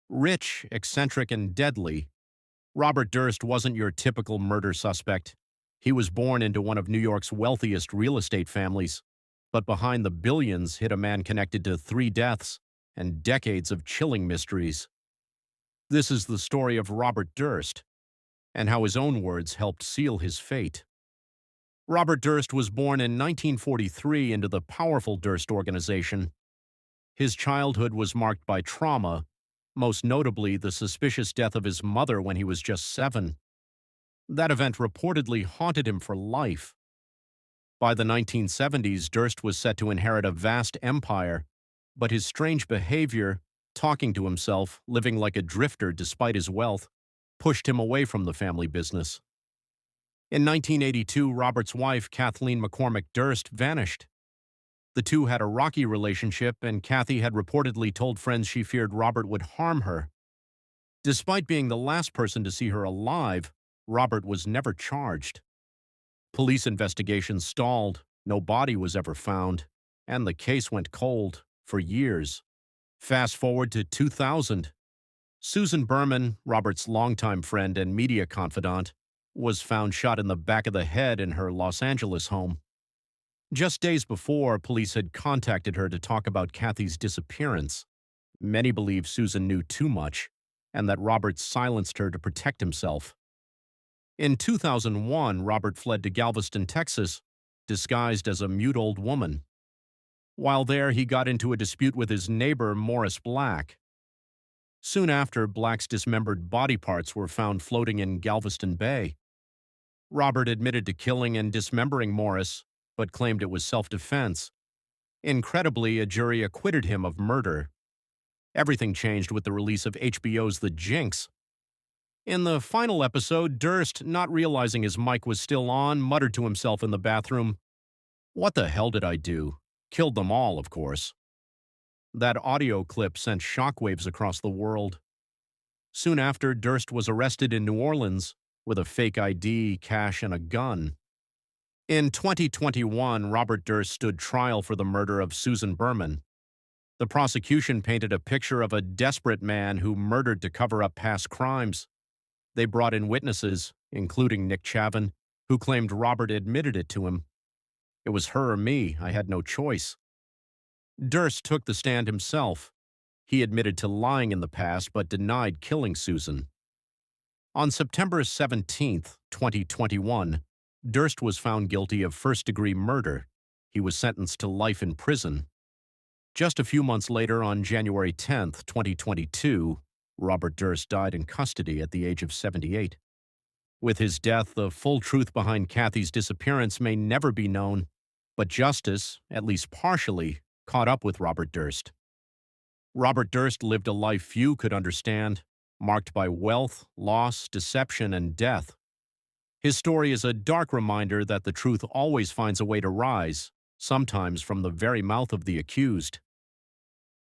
Rich, eccentric, and deadly, Robert Durst wasn't your typical murder suspect. He was born into one of New York's wealthiest real estate families, but behind the billions hid a man connected to three deaths and decades of chilling mysteries. This is the story of Robert Durst and how his own words helped seal his fate. Robert Durst was born in 1943 into the powerful Durst organization. His childhood was marked by trauma, most notably the suspicious death of his mother when he was just 7. That event reportedly haunted him for life. By the 1970s, Durst was set to inherit a vast empire, but his strange behavior, talking to himself, living like a drifter despite his wealth, pushed him away from the family business. In 1982, Robert's wife, Kathleen McCormick Durst, vanished. The two had a rocky relationship, and Kathy had reportedly told friends she feared Robert would harm her. Despite being the last person to see her alive, Robert was never charged. Police investigations stalled, no body was ever found, and the case went cold for years. Fast forward to 2000. Susan Berman, Robert's longtime friend and media confidant, was found shot in the back of the head in her Los Angeles home. Just days before, police had contacted her to talk about Kathy's disappearance. Many believe Susan knew too much, and that Robert silenced her to protect himself. In 2001, Robert fled to Galveston, Texas, disguised as a mute old woman. While there, he got into a dispute with his neighbor, Morris Black. Soon after, Black's dismembered body parts were found floating in Galveston Bay. Robert admitted to killing and dismembering Morris, but claimed it was self-defense. Incredibly, a jury acquitted him of murder. Everything changed with the release of HBO's The Jinx. In the final episode, Durst, not realizing his mic was still on, muttered to himself in the bathroom, "What the hell did I do? Killed them all, of course." That audio clip sent shockwaves across the world. Soon after, Durst was arrested in New Orleans with a fake ID, cash, and a gun. In 2021, Robert Durst stood trial for the murder of Susan Berman. The prosecution painted a picture of a desperate man who murdered to cover up past crimes. They brought in witnesses, including Nick Chavin, who claimed Robert admitted it to him. "It was her or me. I had no choice." Durst took the stand himself. He admitted to lying in the past but denied killing Susan. On September 17, 2021, Durst was found guilty of first-degree murder. He was sentenced to life in prison. Just a few months later, on January 10, 2022, Robert Durst died in custody at the age of 78. With his death, the full truth behind Kathy's disappearance may never be known, but justice, at least partially, caught up with Robert Durst. Robert Durst lived a life few could understand, marked by wealth, loss, deception, and death. His story is a dark reminder that the truth always finds a way to rise, sometimes from the very mouth of the accused.